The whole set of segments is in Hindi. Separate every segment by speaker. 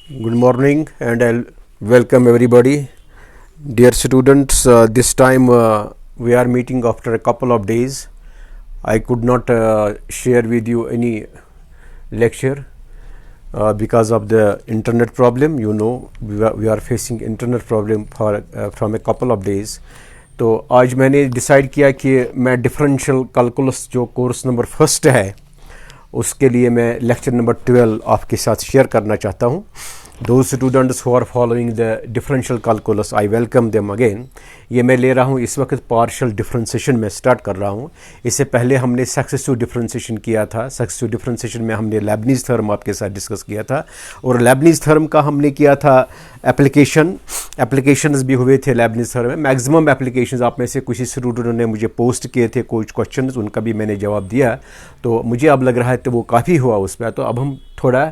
Speaker 1: Good morning and I'll welcome everybody. Dear students, this time we are meeting after a couple of days. I could not share with you any lecture because of the internet problem. You know, we are facing internet problem from a couple of days. तो आज मैंने डिसाइड किया कि मैं डिफरेंशियल कैलकुलस जो कोर्स नंबर फर्स्ट है उसके लिए मैं लेक्चर नंबर 12 आपके साथ शेयर करना चाहता हूँ. Those students who are following the differential calculus, I welcome them again. ये मैं ले रहा हूँ इस वक्त पार्शियल डिफरेंशिएशन में स्टार्ट कर रहा हूँ. इससे पहले हमने सक्सेसिव डिफरेंशिएशन किया था. सक्सेसिव डिफरेंशिएशन में हमने लेबनीज़ थ्योरम आपके साथ डिस्कस किया था और लेबनीज़ थ्योरम का हमने किया था एप्लीकेशंस भी हुए थे लेबनीज़ थ्योरम में. मैक्सिमम एप्लीकेशंस आप में से कुछ स्टूडेंटों ने मुझे पोस्ट किए थे कुछ क्वेश्चंस, उनका भी मैंने जवाब दिया. तो मुझे अब लग रहा है तो वो काफ़ी हुआ उस पर. तो अब हम थोड़ा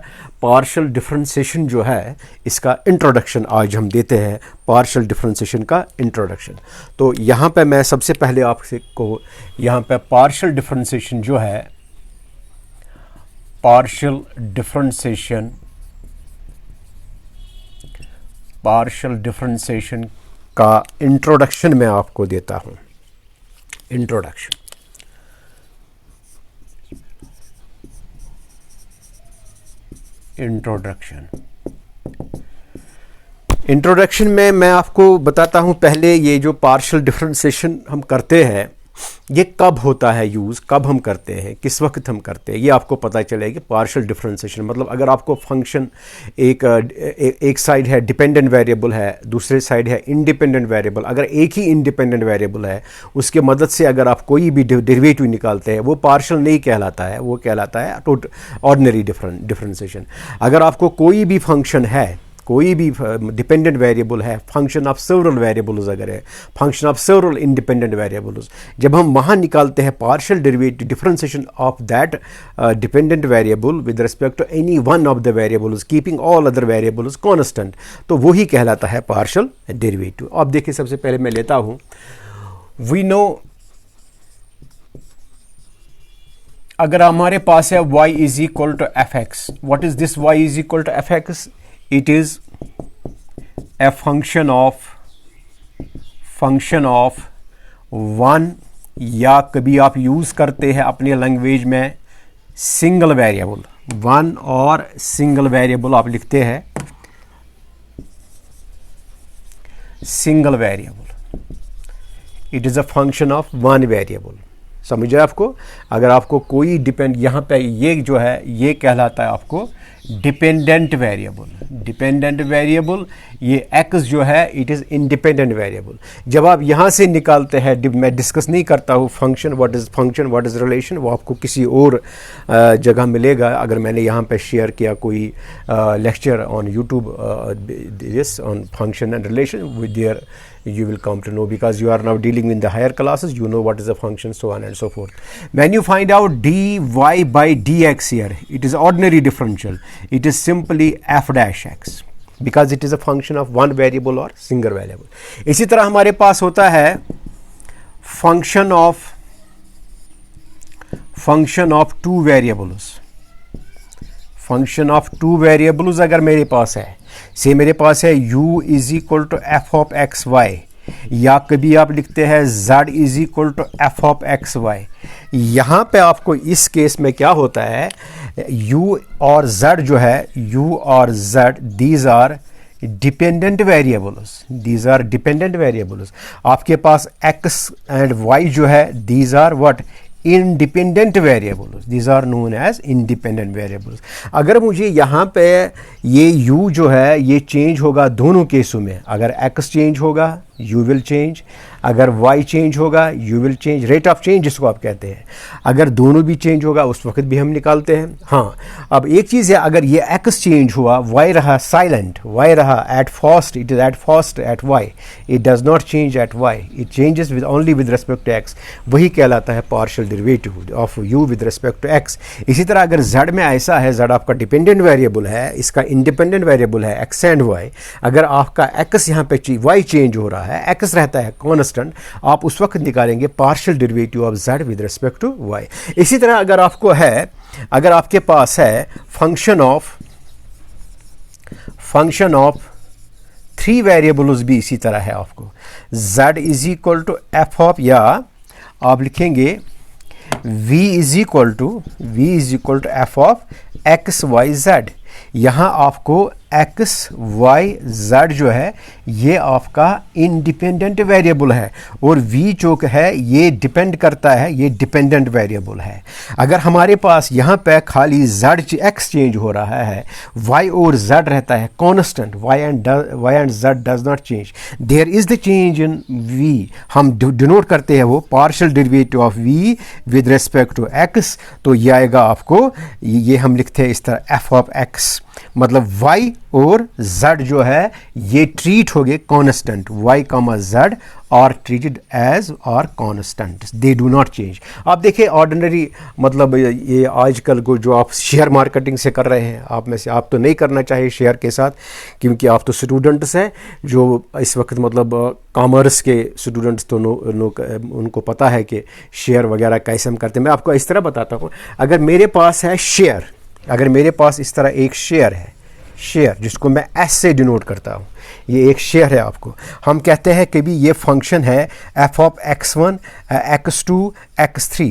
Speaker 1: पार्शियल डिफरेंशिएशन जो है इसका इंट्रोडक्शन आज हम देते हैं. पार्शियल डिफरेंशिएशन का इंट्रोडक्शन. तो यहाँ पे मैं सबसे पहले आपसे को यहाँ पे पार्शियल डिफरेंशिएशन जो है पार्शियल डिफरेंशिएशन का इंट्रोडक्शन मैं आपको देता हूँ. इंट्रोडक्शन में मैं आपको बताता हूं पहले ये जो पार्शियल डिफरेंशिएशन हम करते हैं ये कब होता है यूज़, कब हम करते हैं, किस वक्त हम करते हैं, ये आपको पता चलेगा. पार्शियल डिफरेंशिएशन मतलब अगर आपको फंक्शन एक साइड है डिपेंडेंट वेरिएबल है, दूसरे साइड है इंडिपेंडेंट वेरिएबल. अगर एक ही इंडिपेंडेंट वेरिएबल है उसके मदद से अगर आप कोई भी डेरिवेटिव निकालते हैं वो पार्शियल नहीं कहलाता है, वो कहलाता है ऑर्डिनरी डिफरेंशिएशन. अगर आपको कोई भी फंक्शन है, कोई भी डिपेंडेंट वेरिएबल है, फंक्शन ऑफ सेवरल वेरिएबल्स अगर है, function of several independent variables, जब हम वहाँ निकालते हैं partial derivative differentiation of that dependent variable with respect to any one of the variables keeping all other variables constant, तो वही कहलाता है पार्शियल डेरिवेटिव. अब देखिए सबसे पहले मैं लेता हूँ, वी नो अगर हमारे पास है y is equal to f x. What is this y is equal to f x? It is a function of one, या कभी आप यूज़ करते हैं अपने लैंग्वेज में सिंगल वेरिएबल. वन और सिंगल वेरिएबल आप लिखते हैं single variable. It is a function of one variable. समझे आपको? अगर आपको कोई यहाँ पे ये जो है ये कहलाता है आपको डिपेंडेंट वेरिएबल. ये x जो है इट इज़ इंडिपेंडेंट वेरिएबल. जब आप यहाँ से निकालते हैं, मैं डिस्कस नहीं करता हूँ फंक्शन व्हाट इज़ रिलेशन, वो आपको किसी और जगह मिलेगा. अगर मैंने यहाँ पे शेयर किया कोई lecture on YouTube this on function and relation with their you will come to know, because you are now dealing in the higher classes, you know what is a function, so on and so forth. When you find out dy by dx here, it is ordinary differential. It is simply f dash x because it is a function of one variable or single variable. इसी तरह हमारे पास होता है function of two variables अगर मेरे पास है, से मेरे पास है u is equal to F of x y, या कभी आप लिखते हैं z is equal to F of x y. यहाँ पे आपको इस केस में क्या होता है, u और z जो है, u और z these are dependent variables. आपके पास x एंड y जो है these are what independent variables. These are known as independent variables. अगर मुझे यहाँ पे ये u जो है ये चेंज होगा दोनों केसों में. अगर x चेंज होगा u will change, अगर y चेंज होगा u will change, rate of change जिसको आप कहते हैं. अगर दोनों भी चेंज होगा उस वक्त भी हम निकालते हैं. हाँ, अब एक चीज़ है, अगर ये x चेंज हुआ, y रहा साइलेंट, y रहा at first, it is at first at y, it does not change at y, it changes with only with respect to x, वही कहलाता है partial derivative of u with respect to x. इसी तरह अगर z में ऐसा है, z आपका डिपेंडेंट वेरिएबल है, इसका इंडिपेंडेंट वेरिएबल है x एंड y, अगर आपका x यहाँ पे y चेंज हो रहा है, x रहता है कांस्टेंट, आप उस वक्त निकालेंगे partial derivative of z with respect to y. इसी तरह अगर आपको है, अगर आपके पास है फंक्शन ऑफ 3 वेरिएबल्स भी इसी तरह है आपको। z is equal to F of, या आप लिखेंगे v is equal to F of x Y z. यहाँ आपको एक्स वाई जेड जो है ये आपका इंडिपेंडेंट वेरिएबल है, और v जो है ये डिपेंड करता है, ये डिपेंडेंट वेरिएबल है। अगर हमारे पास यहाँ पे खाली z x चेंज हो रहा है, y और z रहता है constant, y and z does not change, there is the change in v। हम डिनोट करते हैं वो partial derivative of v with respect to x, तो ये आएगा आपको, ये हम लिखते हैं इस तरह f ऑफ x, मतलब y और z जो है ये ट्रीट हो गए constant, y comma z are treated as are constant, they do not change. आप देखिए ऑर्डिनरी, मतलब ये आजकल को जो आप शेयर मार्केटिंग से कर रहे हैं, आप में से आप तो नहीं करना चाहिए शेयर के साथ, क्योंकि आप तो स्टूडेंट्स हैं जो इस वक्त मतलब कॉमर्स के स्टूडेंट्स, तो उनको पता है कि शेयर वगैरह कैसे हम करते हैं। मैं आपको इस तरह बताता हूँ, अगर मेरे पास है शेयर, अगर मेरे पास इस तरह एक शेयर है, शेयर जिसको मैं एस से डिनोट करता हूँ, ये एक शेयर है आपको, हम कहते हैं कि भी ये फंक्शन है F of x1 x2 x3,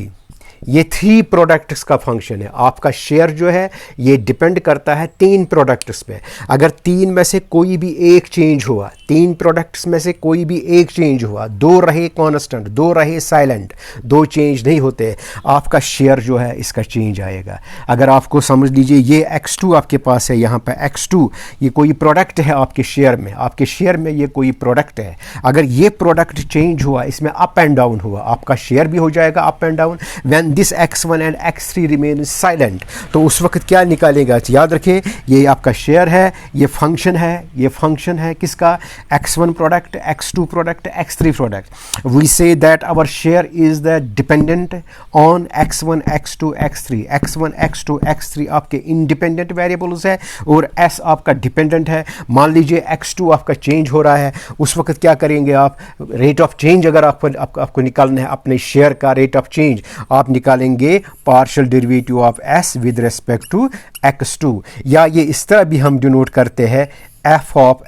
Speaker 1: ये 3 प्रोडक्ट्स का फंक्शन है। आपका शेयर जो है ये डिपेंड करता है 3 प्रोडक्ट्स पे। अगर 3 में से कोई भी एक चेंज हुआ, 3 प्रोडक्ट्स में से कोई भी एक चेंज हुआ, 2 रहे कांस्टेंट, 2 रहे साइलेंट, 2 चेंज नहीं होते, आपका शेयर जो है इसका चेंज आएगा। अगर आपको समझ लीजिए ये x2 आपके पास है, यहाँ पे x2 ये कोई प्रोडक्ट है आपके शेयर में, आपके शेयर में ये कोई प्रोडक्ट है, अगर ये प्रोडक्ट चेंज हुआ, इसमें अप एंड डाउन हुआ, आपका शेयर भी हो जाएगा up and down. When this x1 and x3 remain silent, तो उस वक्त क्या निकालेगा, याद रखिए ये आपका शेयर है, ये फंक्शन है, ये फंक्शन है किसका, x1 product, x2 product, x3 product. We say that our share is the dependent on x1 x2 x3, x1 x2 x3 आपके इंडिपेंडेंट वेरिएबल्स है और s आपका डिपेंडेंट है। मान लीजिए x2 आपका चेंज हो रहा है, उस वक्त क्या करेंगे आप, रेट ऑफ चेंज अगर आपको निकालना है अपने शेयर का रेट ऑफ चेंज, आप निकालेंगे partial derivative of s with respect to x2, या ये इस तरह भी हम डिनोट करते हैं f of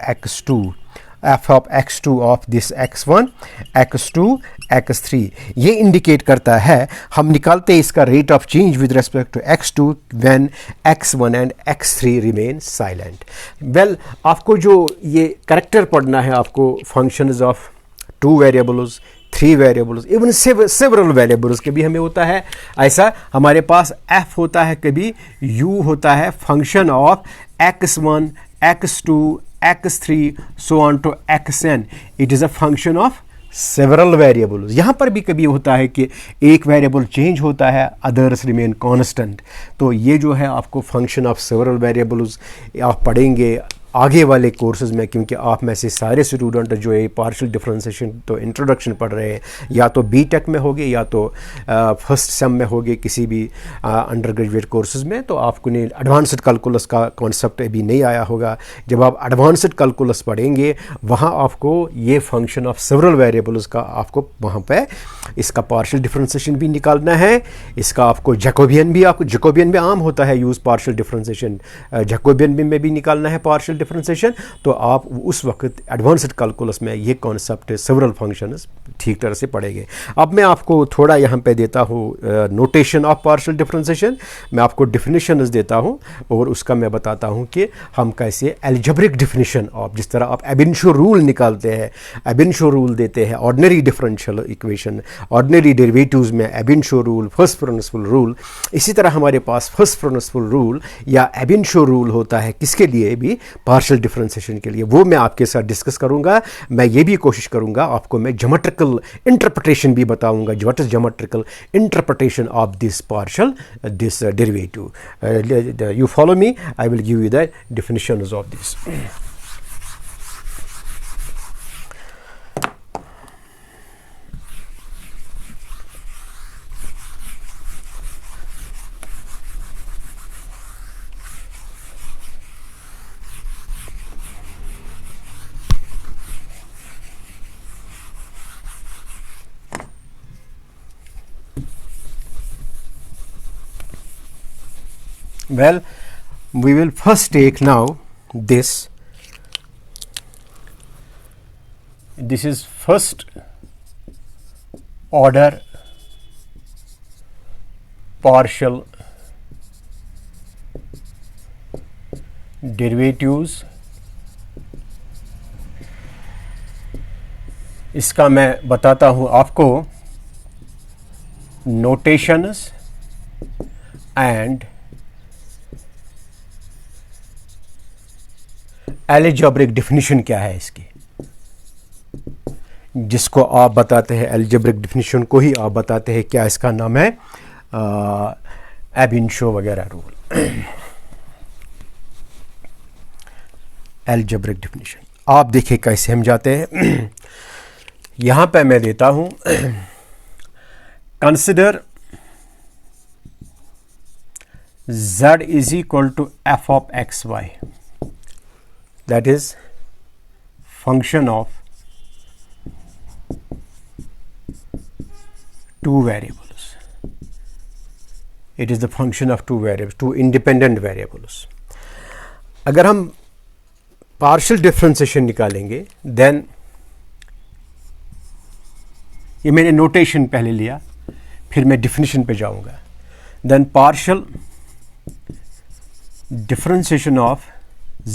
Speaker 1: x2 of this x1 x2 x3। ये इंडिकेट करता है, हम निकालते हैं इसका rate of change with respect to x2 when x1 and x3 remain silent. Well, आपको जो ये करेक्टर पढ़ना है, आपको functions of 2 variables, 3 variables, even several variables, कभी हमें होता है ऐसा, हमारे पास f होता है, कभी u होता है function of x1 x2 x3 so on to xn, it is a function of several variables। यहाँ पर भी कभी होता है कि एक वेरिएबल चेंज होता है, अदर्स रिमेन कांस्टेंट, तो ये जो है आपको फंक्शन ऑफ सेवरल वेरिएबल्स आप पढ़ेंगे आगे वाले कोर्सेज में, क्योंकि आप में से सारे स्टूडेंट जो है पार्शियल डिफरेंशिएशन तो इंट्रोडक्शन पढ़ रहे हैं, या तो बीटेक में होगे या तो फर्स्ट सेम में होगे किसी भी अंडर ग्रेजुएट कोर्सेज में, तो आपको ने एडवांस्ड कैलकुलस का कॉन्सेप्ट अभी नहीं आया होगा। जब आप एडवांस्ड कैलकुलस पढ़ेंगे वहाँ आपको ये फंक्शन ऑफ सेवरल वेरिएबल्स का आपको वहाँ पे इसका पार्शियल डिफरेंशिएशन भी निकालना है, इसका आपको जैकोबियन में आम होता है यूज़ पार्शियल डिफरेंशिएशन, जैकोबियन में भी निकालना है पार्शियल डिफरेंशिएशन, तो आप उस वक्त एडवांस्ड कैलकुलस में ये कॉन्सेप्ट सेवरल फंक्शंस ठीक तरह से पढ़ेंगे। अब मैं आपको थोड़ा यहाँ पे देता हूँ नोटेशन ऑफ पार्शियल डिफरेंशिएशन, मैं आपको डिफिनीशंस देता हूँ और उसका मैं बताता हूँ कि हम कैसे अलजेब्रिक डिफिनीशन ऑफ, जिस तरह आप एबिनशो रूल निकालते हैं, एबिनशो रूल देते हैं ordinary differential equation, ordinary derivatives में एबिनशो रूल, फर्स्ट प्रिंसिपल रूल, इसी तरह हमारे पास फर्स्ट प्रिंसिपल रूल या एबिनशो रूल होता है किसके लिए भी, पार्शियल डिफरेंशिएशन के लिए। वो मैं आपके साथ डिस्कस करूंगा। मैं ये भी कोशिश करूंगा आपको मैं ज्योमेट्रिकल इंटरप्रिटेशन भी बताऊंगा, what is geometrical interpretation of this partial this derivative. You follow me, I will give you the definitions of this. Well, we will first take now this this is first order partial derivatives. इसका मैं बताता हूँ आपको नोटेशंस एंड अलजेब्रिक डेफिनेशन क्या है इसकी, जिसको आप बताते हैं अलजेब्रिक डेफिनेशन को ही आप बताते हैं क्या इसका नाम है, एब इनिशियो वगैरह रूल। अलजेब्रिक डेफिनेशन आप देखिए कैसे हम जाते हैं। यहां पे मैं देता हूं consider z is equal to f of x y, that is function of two variables. It is the function of two variables, two independent variables. अगर हम पार्शियल डिफरेंशिएशन निकालेंगे देन, ये मैंने नोटेशन पहले लिया फिर मैं डिफिनेशन पे जाऊंगा, then partial differentiation of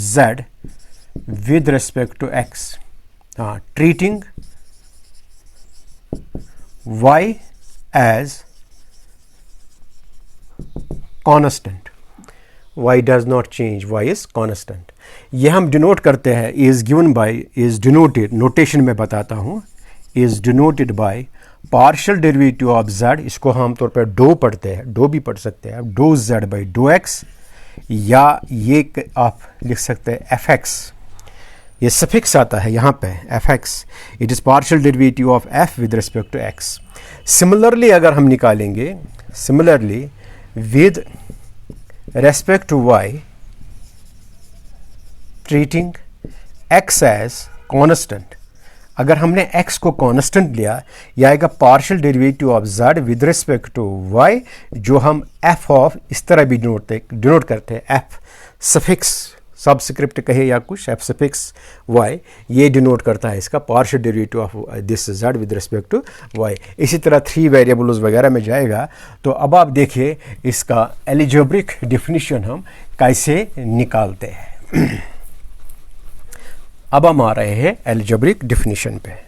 Speaker 1: z with respect to x, treating y as constant, y does not change, y is constant. ये हम डिनोट करते हैं is given by, is denoted, notation में बताता हूँ, is denoted by partial derivative of z, इसको हम आमतौर पर डो पढ़ते हैं, डो भी पढ़ सकते हैं, डो z by डो x, या ये आप लिख सकते हैं fx, ये सफिक्स आता है यहाँ पे fx, it is partial derivative of f with respect to x. Similarly अगर हम निकालेंगे, similarly with respect to y treating x as constant, अगर हमने x को कॉन्स्टेंट लिया यह आएगा partial derivative of z with respect to y, जो हम f ऑफ इस तरह भी डिनोट करते हैं, f सफिक्स सबस्क्रिप्ट कहे या कुछ f सफिक्स y, ये डिनोट करता है इसका partial derivative of this z with respect to y. इसी तरह 3 वेरिएबल्स वगैरह में जाएगा. तो अब आप देखिए इसका अलजेब्रिक डेफिनेशन हम कैसे निकालते हैं. अब हम आ रहे हैं अलजेब्रिक डेफिनेशन पे.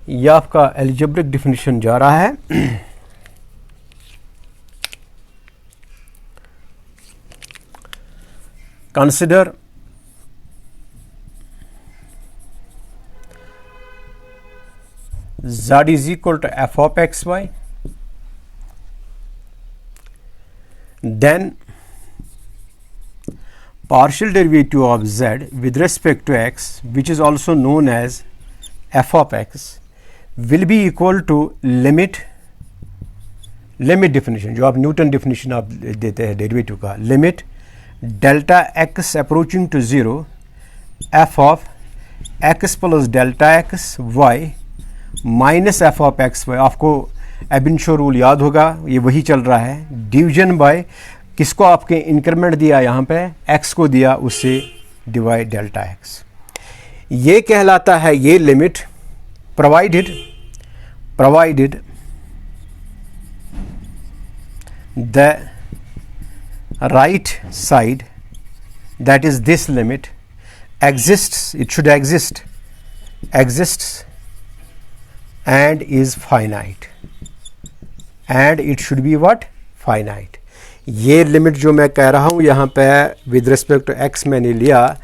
Speaker 1: यह आपका अलजेब्रिक डेफिनेशन जा रहा है. Consider z is equal to f of xy, then partial derivative of z with respect to x, which is also known as f of x, will be equal to limit definition जो आप न्यूटन डेफिनेशन आप देते हैं डेरिवेटिव का, limit delta x approaching to zero f of x plus delta x y minus F of x y. आपको एब इनिशियो रूल याद होगा, ये वही चल रहा है. डिवीजन बाय किसको आपके इंक्रीमेंट दिया, यहाँ पे एक्स को दिया, उससे डिवाइड डेल्टा एक्स. ये कहलाता है ये limit provided the right side, that is this limit, exists, it should exists and is finite, and it should be what, finite. ये लिमिट जो मैं कह रहा हूँ यहाँ पे विद रिस्पेक्ट टू एक्स मैंने लिया,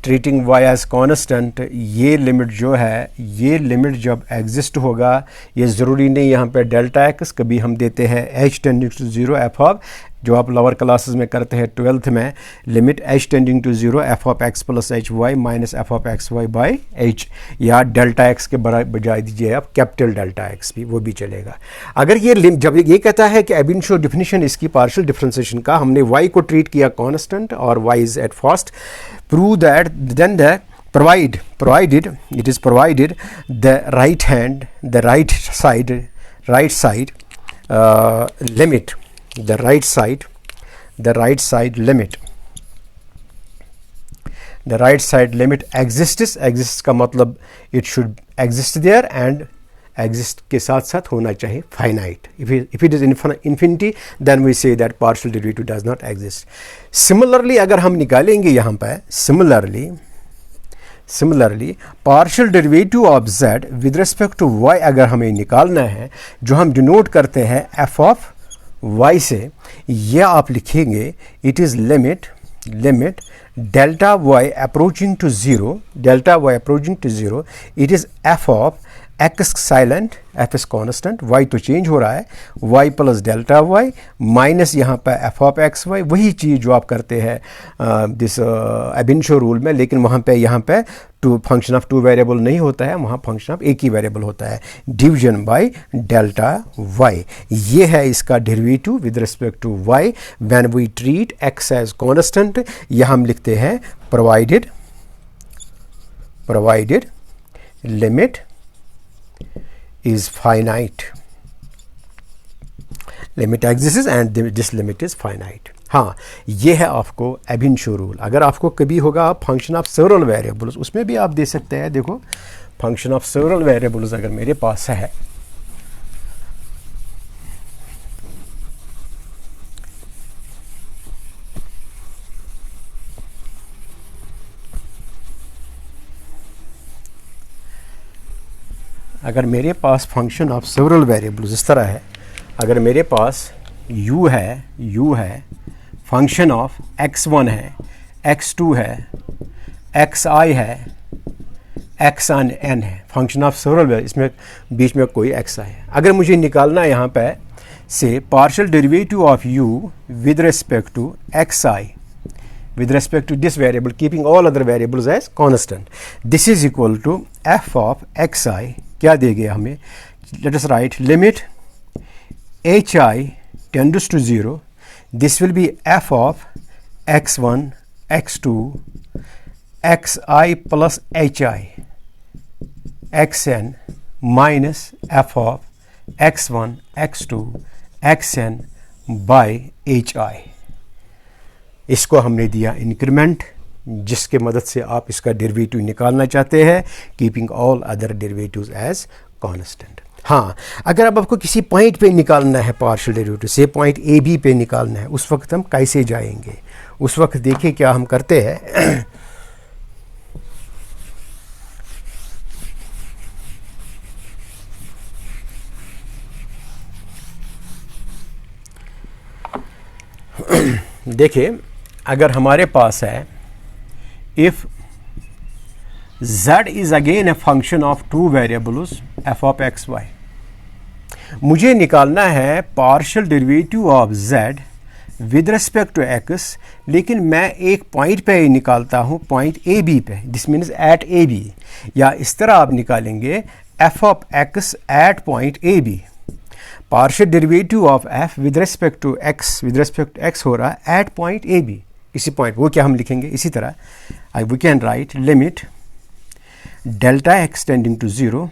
Speaker 1: ट्रीटिंग वाई एज कॉन्स्टेंट, ये लिमिट जो है, ये लिमिट जब एग्जिस्ट होगा, ये ज़रूरी नहीं यहाँ पे डेल्टा एक्स, कभी हम देते हैं h tending to zero f of, जो आप लोअर क्लासेस में करते हैं 12th में, limit h tending to zero f of x plus h y minus F of x y by h, या डेल्टा एक्स के बजाय दीजिए आप कैपिटल डेल्टा एक्स भी, वो भी चलेगा. अगर ये जब ये कहता है कि एब इनिशियो डेफिनेशन इसकी पार्शियल डिफरेंशिएशन का, हमने वाई को ट्रीट किया कांस्टेंट और y is at first, prove that then the provided it is provided the right side right side limit, the right side limit, the right side limit exists का मतलब it should exist there and exist के साथ साथ होना चाहिए finite. If it is infinity, then we say that partial derivative does not exist. Similarly, अगर हम निकालेंगे यहाँ पर similarly partial derivative of z with respect to y अगर हमें निकालना है, जो हम डिनोट करते हैं f of y से, यह आप लिखेंगे it is limit delta y approaching to 0, it is f of x silent, f is constant, y तो चेंज हो रहा है, y plus delta y minus यहाँ पर f ऑफ एक्स वाई, वही चीज़ जो आप करते हैं दिस अब इनिशियो रूल में, लेकिन वहाँ पे यहाँ पे फंक्शन ऑफ टू वेरिएबल नहीं होता है, वहाँ फंक्शन ऑफ एक ही वेरिएबल होता है, डिवीजन बाय डेल्टा y. ये है इसका derivative with respect to y when we treat x as constant. यहाँ हम लिखते हैं provided limit is finite, limit exists and this limit is finite. हाँ, ये है आपको अब इनिशियो रूल. अगर आपको कभी होगा आप फंक्शन ऑफ सेवरल वेरिएबल्स, उसमें भी आप दे सकते हैं. देखो फंक्शन ऑफ सेवरल वेरिएबल्स अगर मेरे पास है, अगर मेरे पास फंक्शन ऑफ सेवरल वेरिएबल्स इस तरह है, अगर मेरे पास u है फंक्शन ऑफ x1 है, x2 है, xi है, xn है, फंक्शन ऑफ सेवरल वेरिएबल्स, इसमें बीच में कोई xi है. अगर मुझे निकालना है यहाँ पे से partial derivative of u with respect to xi with respect to this variable, keeping all other variables as constant, this is equal to f of xi. क्या देगा हमें? Let us write limit hi tends to 0. This will be f of x1, x2, xi plus hi, xn minus f of x1, x2, xn by hi. इसको हमने दिया इंक्रीमेंट, जिसके मदद से आप इसका डेरिवेटिव निकालना चाहते हैं, keeping all other derivatives as constant. हाँ, अगर अब आपको किसी पॉइंट पे निकालना है पार्शियल डेरिवेटिव, से पॉइंट ए बी पे निकालना है, उस वक्त हम कैसे जाएंगे? उस वक्त देखिए क्या हम करते हैं. देखिए अगर हमारे पास है if z is again a function of two variables f of x y, मुझे निकालना है partial derivative of z with respect to x, लेकिन मैं एक पॉइंट पे ही निकालता हूँ, पॉइंट ए बी पे, this means at A B, या इस तरह आप निकालेंगे f of x at point A B. Partial derivative of f with respect to x हो रहा है एट पॉइंट ए बी, इसी पॉइंट, वो क्या हम लिखेंगे इसी तरह, we can write limit delta x tending to 0,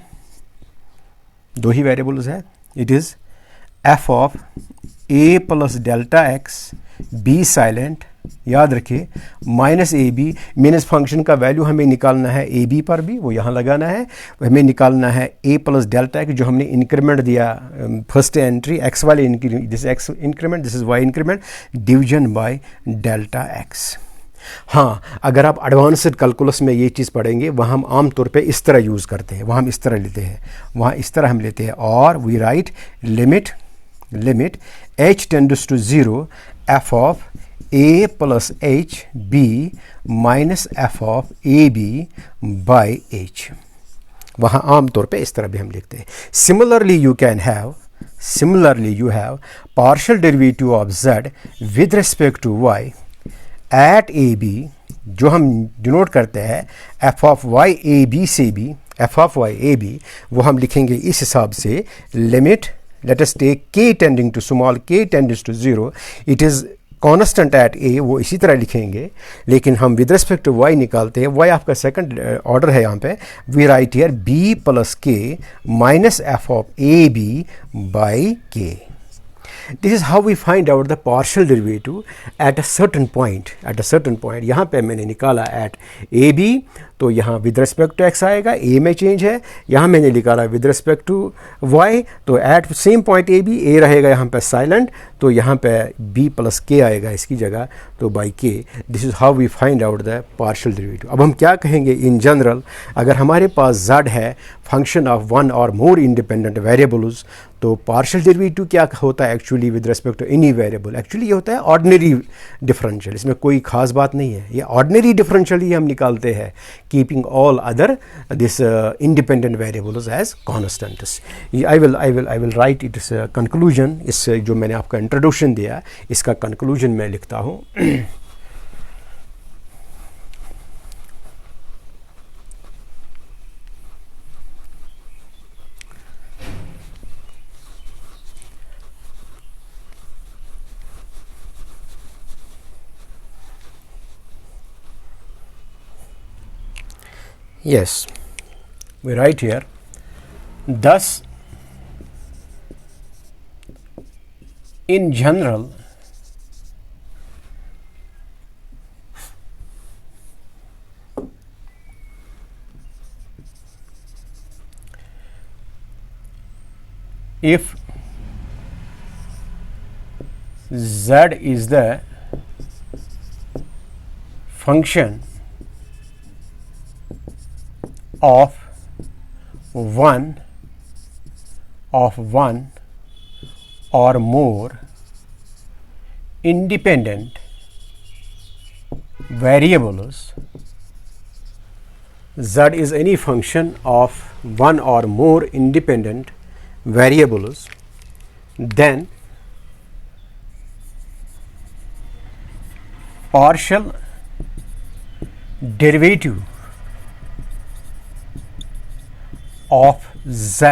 Speaker 1: दो ही वेरिएबल्स है, it is f of a plus delta x b silent, याद रखिए, minus A B, minus function का वैल्यू हमें निकालना है ए बी पर भी, वो यहाँ लगाना है, हमें निकालना है a प्लस डेल्टा एक्स, जो हमने इंक्रीमेंट दिया फर्स्ट एंट्री x वाले, this x increment, this is y increment, division by delta x. हाँ, अगर आप एडवांस्ड कैलकुलस में ये चीज़ पढ़ेंगे, वहाँ हम आम तौर पे इस तरह यूज़ करते हैं, वहाँ हम इस तरह लेते हैं, वहाँ इस तरह हम लेते हैं, और we write limit h tends to 0 f of a plus h b minus f of a b by h. वहाँ आम तौर पे इस तरह भी हम लिखते हैं. Similarly you have partial derivative of z with respect to y at A B, जो हम डिनोट करते हैं f of y a b से b, f of y a b, वो हम लिखेंगे इस हिसाब से, limit, let us take k tending to small k tends to 0, it is constant at a वो इसी तरह लिखेंगे, लेकिन हम विद रिस्पेक्ट टू वाई निकालते हैं। वाई आपका सेकंड ऑर्डर है यहाँ पे। We write here B plus K minus F of A B by K. This is how we find out the partial derivative at a certain point. At a certain point यहाँ पे मैंने निकाला at a b, तो यहाँ विद रिस्पेक्ट टू x आएगा, a में चेंज है। यहाँ मैंने निकाला विद रिस्पेक्ट टू y, तो at same point a b, a रहेगा यहाँ पे साइलेंट, तो यहाँ पे b प्लस k आएगा इसकी जगह, तो by k। This is how we find out the partial derivative. अब हम क्या कहेंगे इन जनरल, अगर हमारे पास z है फंक्शन ऑफ वन और मोर इंडिपेंडेंट वेरिएबल्स, तो पार्शियल डेरिवेटिव क्या होता है actually with respect to any variable? Actually ये होता है ऑर्डिनरी डिफरेंशियल, इसमें कोई खास बात नहीं है। ये ऑर्डिनरी डिफरेंशियल ही हम निकालते हैं, keeping all other this independent variables as constants. I will write it conclusion. इस जो मैंने आपका इंट्रोडक्शन दिया, इसका कंक्लूजन मैं लिखता हूँ। Yes, we write here, thus in general if z is the function of one or more independent variables, z is any function of one or more independent variables, then partial derivative of z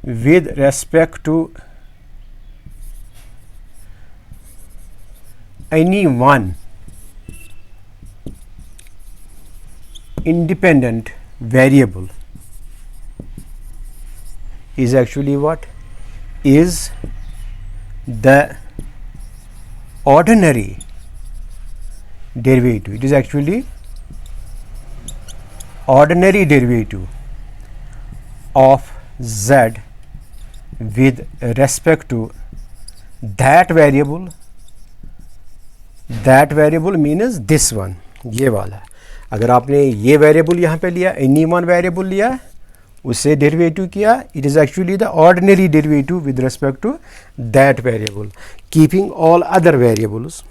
Speaker 1: with respect to any one independent variable is actually what? Is the ordinary derivative. It is actually ordinary derivative of z with respect to that variable means this one, ये वाला। अगर आपने ये वेरिएबल यहाँ पे लिया, एनी वन वेरिएबल लिया, उससे डेरिवेटिव किया, it is actually the ordinary derivative with respect to that variable, keeping all other variables,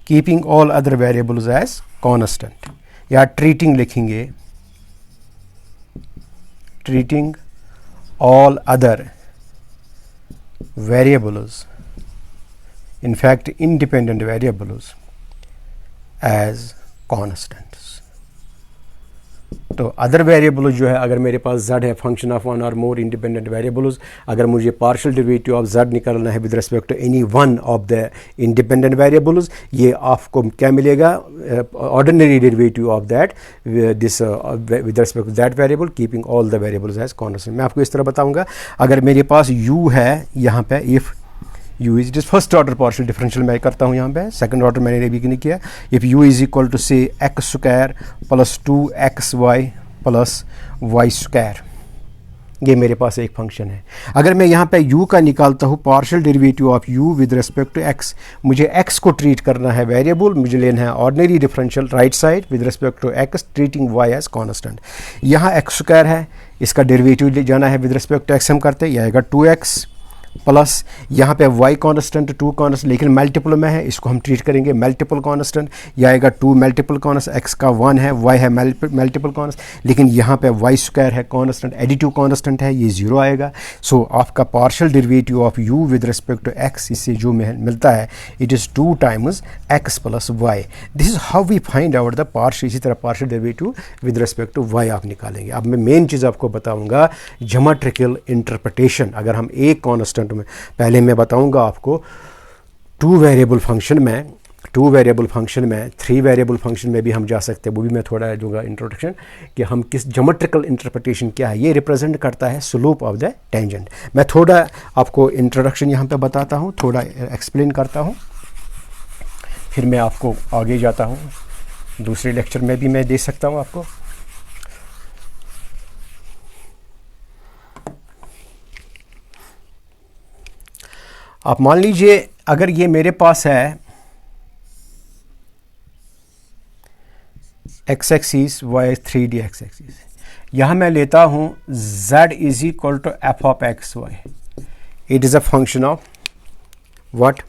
Speaker 1: keeping all other variables as constant, या treating लिखेंगे, treating all other variables, in fact independent variables, as constants। तो अदर वेरिएबल जो है, अगर मेरे पास z है फंक्शन ऑफ वन और मोर इंडिपेंडेंट वेरिएबल्स, अगर मुझे पार्शियल डेरिवेटिव ऑफ z निकालना है with respect to any one of the independent variables, ये आपको क्या मिलेगा? Ordinary derivative of that this with respect to that variable, keeping all the variables as constant. मैं आपको इस तरह बताऊंगा, अगर मेरे पास u है यहाँ पे, if u is is first order partial differential मैं करता हूँ यहाँ पे, सेकंड ऑर्डर मैंने अभी नहीं किया। If u is equal to say x square plus 2xy plus y square, ये मेरे पास एक फंक्शन है। अगर मैं यहाँ पे u का निकालता हूँ partial derivative of u with respect to x, मुझे x को ट्रीट करना है वेरिएबल, मुझे लेना है ordinary differential right side with respect to x, treating y as constant. यहाँ x स्क्वायर है, इसका डेरिवेटिव जाना है विद रिस्पेक्ट टू x, हम करते हैं, यह आएगा 2x प्लस यहाँ पे y कांस्टेंट 2 कांस्टेंट लेकिन मल्टीपल में है, इसको हम ट्रीट करेंगे मल्टीपल कांस्टेंट। यह आएगा 2 मल्टीपल कांस्टेंट, x का 1 है, y है मल्टीपल कांस्टेंट, लेकिन यहाँ पे y स्क्वायर है कांस्टेंट, एडिटिव कांस्टेंट है, ये 0 आएगा। सो आपका partial derivative of u with respect to x, इससे जो मिलता है it is 2 times x plus y। This is how we find out the partial, इसी तरह partial derivative with respect to y आप निकालेंगे। अब मैं मेन चीज़ आपको बताऊँगा ज्योमेट्रिकल इंटरप्रिटेशन। अगर हम एक कांस्टेंट में, पहले मैं बताऊंगा आपको 2 वेरिएबल फंक्शन में, 3 वेरिएबल फंक्शन में भी हम जा सकते हैं, वो भी मैं थोड़ा दूंगा इंट्रोडक्शन कि हम किस ज्योमेट्रिकल इंटरप्रिटेशन क्या है। ये रिप्रेजेंट करता है स्लोप ऑफ द टेंजेंट। मैं थोड़ा आपको इंट्रोडक्शन यहाँ पे बताता हूँ, थोड़ा एक्सप्लेन करता हूँ, फिर मैं आपको आगे जाता हूँ। दूसरे लेक्चर में भी मैं दे सकता हूँ आपको। आप मान लीजिए अगर ये मेरे पास है x axis y 3D x axis, यहाँ मैं लेता हूँ z is equal to F of x Y. It is a function of what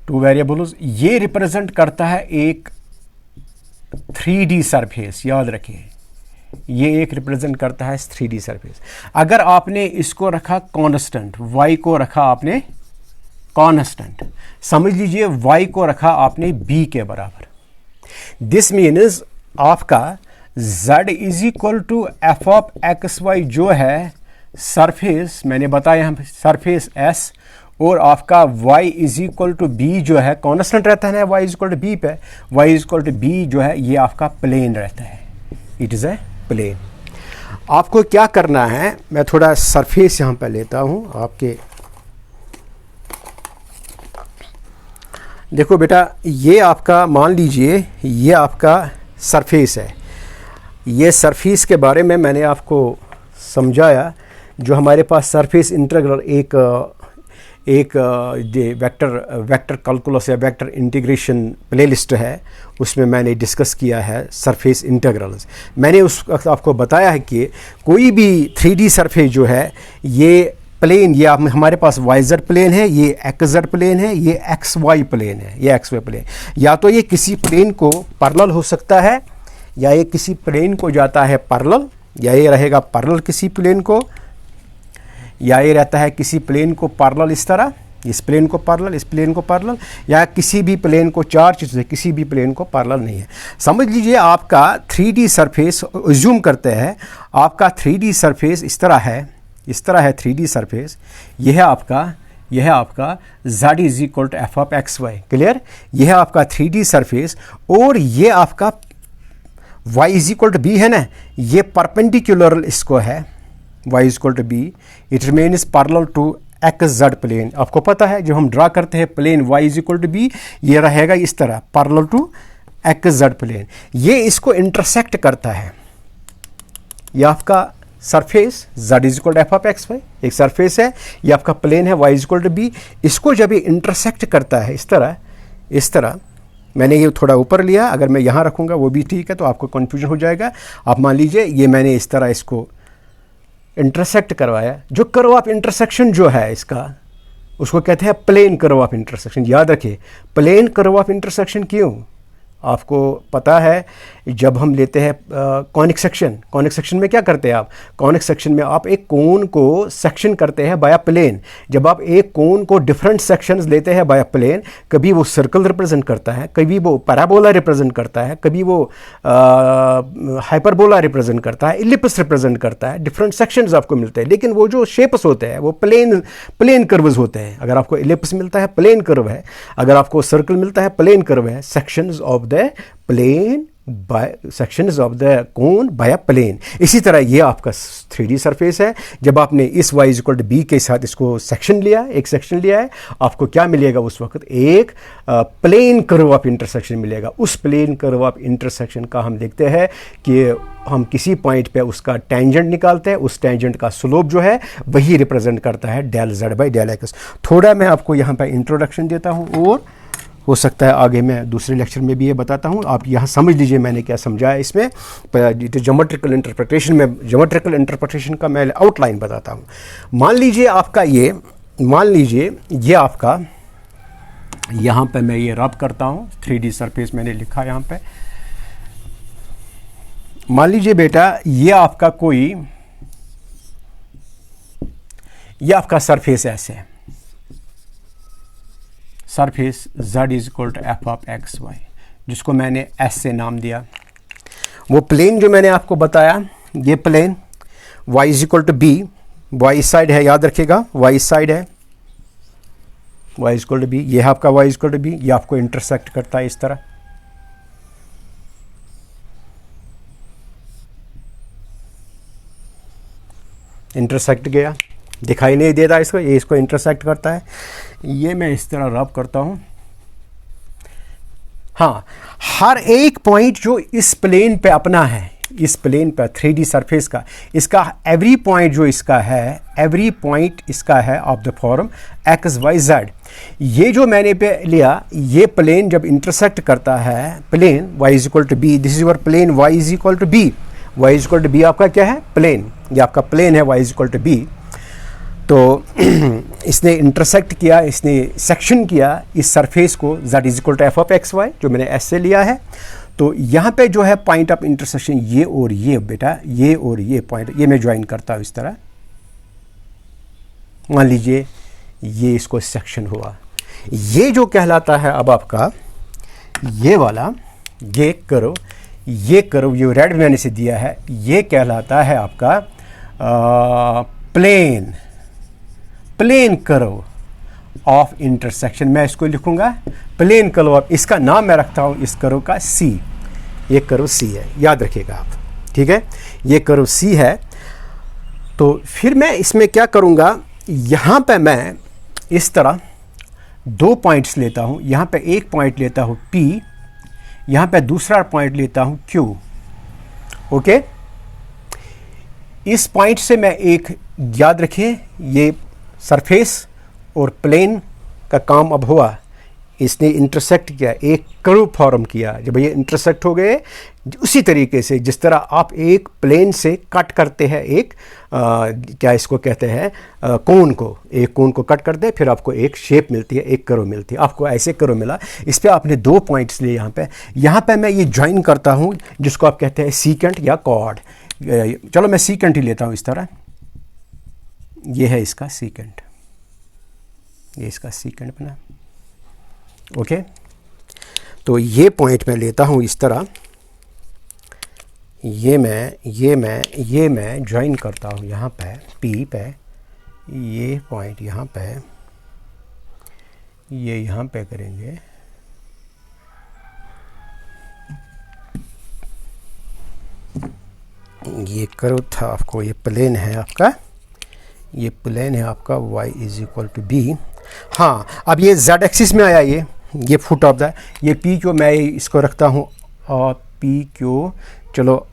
Speaker 1: 2 variables. ये रिप्रेजेंट करता है एक 3D सरफेस, याद रखिए ये एक रिप्रेजेंट करता है 3D सरफेस। अगर आपने इसको रखा कांस्टेंट, y को रखा आपने कांस्टेंट, समझ लीजिए y को रखा आपने b के बराबर, दिस मीन्स आपका z is equal to F of x Y जो है सरफेस, मैंने बताया हम सरफेस s, और आपका y is equal to b जो है कांस्टेंट रहता है ना y is equal to b पे, y is equal to b जो है ये आपका प्लेन रहता है, इट इज़ ए प्लेन। आपको क्या करना है, मैं थोड़ा सरफेस यहाँ पे लेता हूँ आपके, देखो बेटा ये आपका मान लीजिए ये आपका सरफेस है। ये सरफेस के बारे में मैंने आपको समझाया, जो हमारे पास सरफेस इंटीग्रल एक वेक्टर कैलकुलस या वेक्टर इंटीग्रेशन प्लेलिस्ट है, उसमें मैंने डिस्कस किया है सरफेस इंटीग्रल्स। मैंने उस वक्त आपको बताया है कि कोई भी 3D सरफेस जो है ये प्लेन, ये हमारे पास YZ प्लेन है, ये XZ प्लेन है, ये XY प्लेन है, ये XY प्लेन, या तो ये किसी प्लेन को पैरेलल हो सकता है, या ये किसी प्लेन को जाता है पैरेलल, या ये रहेगा पैरेलल किसी प्लेन को, या ये रहता है किसी प्लेन को पैरेलल इस तरह, इस प्लेन को पैरेलल, इस प्लेन को पैरेलल, या किसी भी प्लेन को, 4 चीज़ें किसी भी प्लेन को पैरेलल नहीं है। समझ लीजिए आपका 3D सरफेस, अज्यूम करते हैं आपका 3D सरफेस इस तरह है, इस तरह है 3D सरफेस, यह है आपका z is equal to F of x Y, clear. यह है आपका 3D सरफेस, और ये आपका y is equal to B है ना, ये परपेंडिकुलर इसको है, y is equal to B, it remains parallel to XZ plane. आपको पता है जब हम ड्रा करते हैं plane y is equal to B, ये रहेगा इस तरह पैरेलल टू XZ प्लेन, ये इसको इंटरसेक्ट करता है। ये आपका surface z is equal to F of x Y एक सरफेस है, ये आपका प्लेन है y is equal to B, इसको जब ये इंटरसेक्ट करता है इस तरह मैंने ये थोड़ा ऊपर लिया, अगर मैं यहाँ रखूँगा वो भी ठीक है, तो आपको कन्फ्यूजन हो जाएगा। आप मान लीजिए ये मैंने इस तरह इसको इंटरसेक्ट करवाया, जो कर्व ऑफ इंटरसेक्शन जो है इसका, उसको कहते हैं प्लेन कर्व ऑफ इंटरसेक्शन। याद रखिए प्लेन कर्व ऑफ इंटरसेक्शन क्यों, आपको पता है जब हम लेते हैं कॉनिक सेक्शन में क्या करते हैं आप, कॉनिक सेक्शन में आप एक कोन को सेक्शन करते हैं बाय प्लेन। जब आप एक कोन को डिफरेंट सेक्शंस लेते हैं बाय प्लेन, कभी वो सर्कल रिप्रेजेंट करता है, कभी वो पैराबोला रिप्रेजेंट करता है, कभी वो हाइपरबोला रिप्रेजेंट करता है, इलिप्स रिप्रेजेंट करता है, डिफरेंट सेक्शंस आपको मिलते हैं, लेकिन वो जो शेप्स होते हैं वो प्लेन कर्व्स होते हैं। अगर आपको इलिप्स मिलता है प्लेन कर्व है, अगर आपको सर्कल मिलता है प्लेन कर्व है, sections of the plane by sections of the cone by plane. इसी तरह ये आपका 3D सरफेस है। जब आपने इस y इक्वल टू बी के साथ इसको सेक्शन लिया, एक सेक्शन लिया है, आपको क्या मिलेगा उस वक्त, एक प्लेन कर्व ऑफ इंटरसेक्शन मिलेगा। उस प्लेन कर्व ऑफ इंटरसेक्शन का हम देखते हैं कि हम किसी पॉइंट पे उसका टेंजेंट निकालते हैं, उस टेंजेंट का स्लोप जो है वही रिप्रेजेंट करता है del z by del X. थोड़ा मैं आपको यहाँ पे इंट्रोडक्शन देता हूँ और हो सकता है आगे मैं दूसरे लेक्चर में भी ये बताता हूँ, आप यहाँ समझ लीजिए मैंने क्या समझाया इसमें। ज्योमेट्रिकल इंटरप्रिटेशन में, ज्योमेट्रिकल इंटरप्रिटेशन का मैं आउटलाइन बताता हूँ। मान लीजिए ये आपका, यहाँ पे मैं ये रब करता हूँ, 3D सरफेस मैंने लिखा यहाँ पे। मान लीजिए बेटा ये आपका सरफेस ऐसे है, surface z is equal to F of x Y, जिसको मैंने s से नाम दिया। वो प्लेन जो मैंने आपको बताया, ये plane y is equal to B, y इस साइड है, याद रखिएगा y इस साइड है, y is equal to B, ये है आपका y is equal to B, ये आपको इंटरसेक्ट करता है इस तरह। इंटरसेक्ट गया, दिखाई नहीं देता इसको, ये इसको इंटरसेक्ट करता है। ये मैं इस तरह रब करता हूं। हाँ, हर एक पॉइंट जो इस प्लेन पे अपना है, इस प्लेन पर 3D सरफेस का, इसका एवरी पॉइंट जो इसका है, एवरी पॉइंट इसका है of the form X Y Z. ये जो मैंने पे लिया, ये प्लेन जब इंटरसेक्ट करता है, plane y is equal to B, this is your plane y is equal to B, y is equal to B आपका क्या है, प्लेन, ये आपका प्लेन है y is equal to B. तो इसने इंटरसेक्ट किया, इसने सेक्शन किया इस सरफेस को z is equal to F of x Y, जो मैंने s से लिया है। तो यहाँ पे जो है पॉइंट ऑफ इंटरसेक्शन, ये और ये बेटा, ये और ये पॉइंट, ये मैं ज्वाइन करता हूँ इस तरह। मान लीजिए ये इसको सेक्शन हुआ, ये जो कहलाता है अब आपका ये वाला, ये करो, ये रेड मैंने से दिया है, ये कहलाता है आपका प्लेन कर्व ऑफ इंटरसेक्शन। मैं इसको लिखूंगा प्लेन कर्व ऑफ, इसका नाम मैं रखता हूं इस कर्व का सी, ये कर्व सी है, याद रखिएगा आप, ठीक है, ये कर्व सी है। तो फिर मैं इसमें क्या करूंगा, यहां पे मैं इस तरह दो पॉइंट्स लेता हूं, यहां पे एक पॉइंट लेता हूं P, यहां पे दूसरा पॉइंट लेता हूं Q। ओके, इस पॉइंट से मैं एक, याद रखिए ये सरफेस और प्लेन का काम अब हुआ, इसने इंटरसेक्ट किया, एक कर्व फॉर्म किया। जब ये इंटरसेक्ट हो गए, उसी तरीके से जिस तरह आप एक प्लेन से कट करते हैं एक क्या इसको कहते हैं, कोन को, एक कोन को कट करते हैं, फिर आपको एक शेप मिलती है, एक कर्व मिलती है। आपको ऐसे कर्व मिला, इस पे आपने दो पॉइंट्स लिए यहाँ पे मैं ये ज्वाइन करता हूँ, जिसको आप कहते हैं सीकेंट या कॉर्ड। चलो मैं सीकेंट ही लेता हूँ इस तरह, ये है इसका सीकेंट, ये इसका सीकेंट बना। ओके, तो ये पॉइंट मैं लेता हूँ इस तरह, ये मैं ज्वाइन करता हूँ यहाँ पे P पे, ये पॉइंट यहाँ पे, ये यहाँ पे करेंगे, ये कर्व था आपको, ये प्लेन है आपका, ये प्लेन है आपका y is equal to B. हाँ, अब ये z एक्सिस में आया, ये फुट ऑफ द, ये P क्यू मैं इसको रखता हूँ, और P क्यू, चलो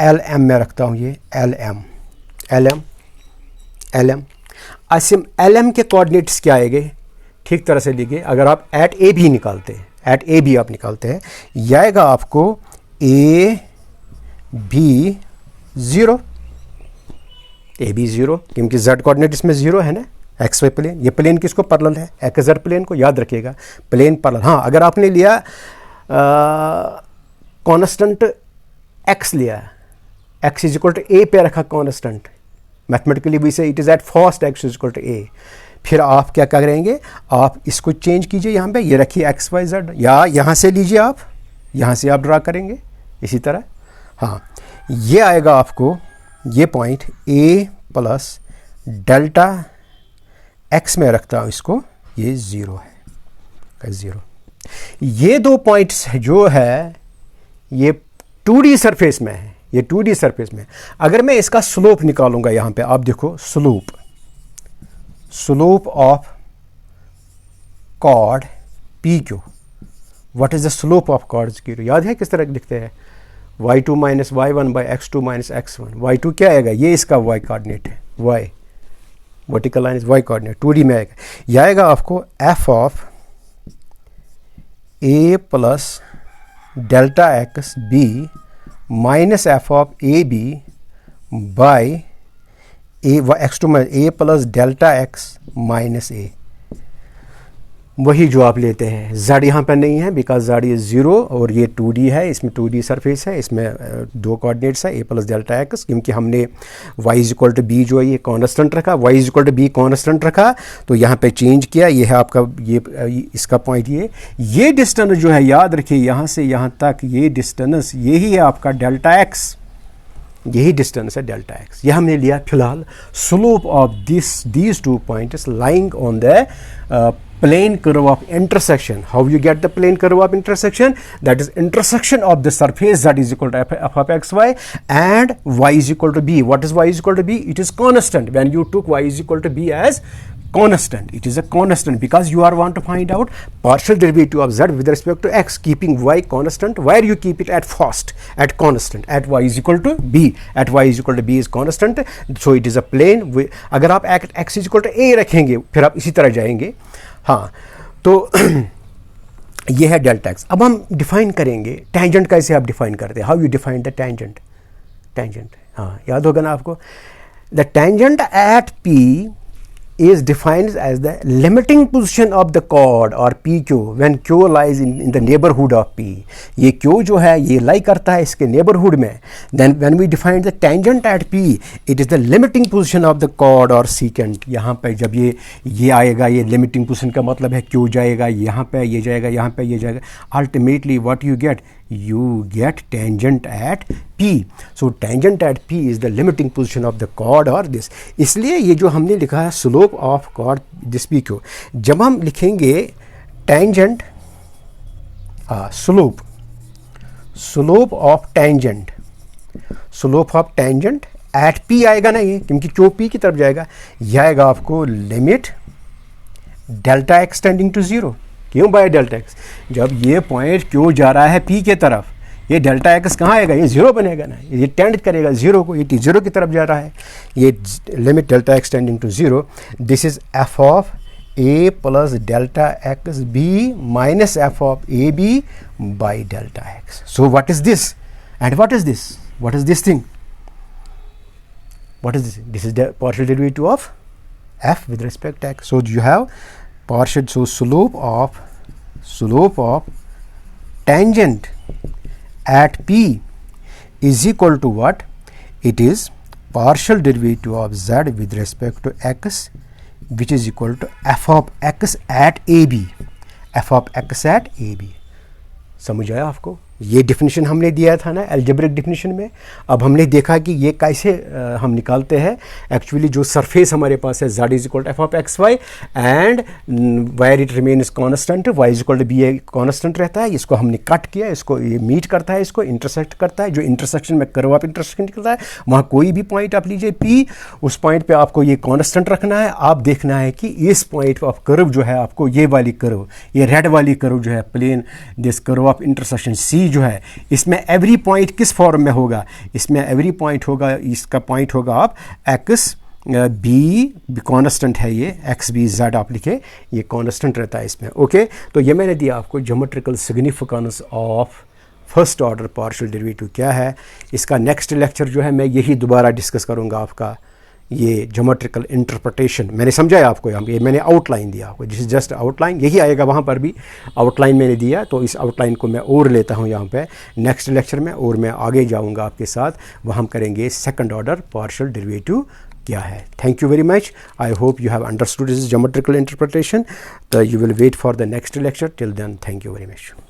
Speaker 1: एल एम में रखता हूँ, ये एल एम। असिम एल एम के कोऑर्डिनेट्स क्या आएंगे, ठीक तरह से लिखिए। अगर आप एट ए भी निकालते हैं, एट ए भी आप निकालते हैं, यह आएगा आपको ए बी 0, ए बी 0, क्योंकि z कोऑर्डिनेट इसमें 0 है ना, एक्स वाई प्लेन, ये प्लेन किसको पैरेलल है, एक्स जेड प्लेन को, याद रखिएगा प्लेन पैरेलल। हाँ, अगर आपने लिया कांस्टेंट x लिया, x is equal to A पे रखा constant, mathematically we say it is at first x is equal to A, फिर आप क्या करेंगे, आप इसको चेंज कीजिए, यहाँ पे ये रखिए एक्स वाई जेड, या यहाँ से लीजिए आप, यहाँ से आप ड्रा करेंगे इसी तरह। हाँ, ये आएगा आपको, ये point a plus delta x में रखता हूँ इसको, ये 0 है, 0। ये दो पॉइंट्स जो है ये 2D सरफेस में है, ये 2D सरफेस में। अगर मैं इसका स्लोप निकालूंगा, यहाँ पे आप देखो, slope of chord PQ, what is the slope of chord PQ, याद है किस तरह लिखते हैं, y2 minus y1 by x2 minus x1। y2 क्या आएगा, ये इसका y कोऑर्डिनेट है, y vertical line is y coordinate, 2D में आएगा। यह आएगा आपको f of a plus delta x b minus f of a b by x to a plus delta x minus a, वही जो आप लेते हैं। z यहाँ पर नहीं है बिकॉज z इज 0 और ये 2D है, इसमें 2D सरफेस है, इसमें दो कोऑर्डिनेट्स है a प्लस डेल्टा एक्स, क्योंकि हमने y is equal to B जो है ये कांस्टेंट रखा, y is equal to B constant रखा, तो यहाँ पे चेंज किया। ये है आपका ये इसका पॉइंट, ये डिस्टेंस जो है याद रखिए यहाँ से यहाँ तक ये डिस्टेंस यही है आपका डेल्टा एक्स, यही डिस्टेंस है डेल्टा एक्स। यह हमने लिया फिलहाल slope of these two points lying on the plane curve of intersection. How you get the plane curve of intersection? That is intersection of the surface that is equal to f of xy and y is equal to b. What is y is equal to b? It is constant. When you took y is equal to b as constant, it is a constant because you are want to find out partial derivative of z with respect to x, keeping y constant. Where you keep it at first, at constant, at y is equal to b, at y is equal to b is constant, so it is a plane. अगर आप x is equal to a रखेंगे फिर आप इसी तरह जाएंगे। हाँ, तो ये है डेल्टा एक्स। अब हम डिफाइन करेंगे टेंजेंट, कैसे आप डिफाइन करते हैं, how you define the tangent. हाँ, याद होगा ना आपको, the tangent at P is defined as the limiting position of the chord or PQ when Q lies in the neighborhood of P. ये Q जो है ये lie करता है इसके neighborhood में। Then when we define the tangent at P, it is the limiting position of the chord or secant. यहाँ पे जब ये आएगा, ये limiting position का मतलब है Q जाएगा यहाँ पे, ये जाएगा यहाँ पे, ये जाएगा। Ultimately what you get? You get tangent at P. So tangent at P is the limiting position of the chord or this. इसलिए ये जो हमने लिखा है slope of chord this PQ, जब हम लिखेंगे tangent slope of tangent at P आएगा ना, ये क्योंकि Q P की तरफ जाएगा, यह आएगा आपको limit delta X tending to 0। क्यों बाय डेल्टा एक्स? जब ये पॉइंट क्यों जा रहा है P के तरफ, ये डेल्टा एक्स कहाँ आएगा, ये 0 बनेगा ना, ये टेंड करेगा 0 को, ये T0 की तरफ जा रहा है, ये limit delta X tending to 0। This is f of a plus delta X B minus f of A B by delta X. So what is this and what is this? What is this thing? What is this? This is the partial derivative of f with respect to x. So you have partial, so slope of tangent at P is equal to what? It is partial derivative of z with respect to x, which is equal to f of x at AB. f of x at AB. समझ आया आपको? ये डिफिनीशन हमने दिया था ना एल्जेब्रिक डिफिनीशन में। अब हमने देखा कि ये कैसे हम निकालते हैं। एक्चुअली जो सरफेस हमारे पास है z is equal to F of x Y and wire it remain is constant, Y is equal to B constant रहता है। इसको हमने कट किया, इसको ये मीट करता है, इसको इंटरसेक्ट करता है। जो इंटरसेक्शन में कर्व ऑफ इंटरसेक्शन निकलता है, वहाँ कोई भी पॉइंट आप लीजिए P, उस पॉइंट पे आपको ये कॉन्स्टेंट रखना है। आप देखना है कि इस पॉइंट ऑफ कर्व जो है आपको ये वाली कर्व, ये रेड वाली कर्व जो है plane this curve of intersection C जो है, इसमें एवरी पॉइंट किस फॉर्म में होगा? इसमें एवरी पॉइंट होगा, इसका पॉइंट होगा आप एक्स बी कांस्टेंट है, ये एक्स बी जेड आप लिखे, ये कांस्टेंट रहता है इसमें। ओके, तो ये मैंने दिया आपको geometrical significance of first order partial derivative क्या है। इसका नेक्स्ट लेक्चर जो है मैं यही दोबारा डिस्कस करूँगा आपका ये ज्योमेट्रिकल इंटरप्रिटेशन। मैंने समझाया आपको, यहाँ ये मैंने आउटलाइन दिया आपको, दिस इज जस्ट आउटलाइन, यही आएगा वहाँ पर भी आउटलाइन मैंने दिया। तो इस आउटलाइन को मैं और लेता हूँ यहाँ पे नेक्स्ट लेक्चर में, और मैं आगे जाऊँगा आपके साथ, वहाँ हम करेंगे सेकंड ऑर्डर पार्शियल डेरिवेटिव क्या है। Thank you very much. I hope you have understood this geometrical interpretation. तो you will wait for the next lecture. Till then, thank you very much.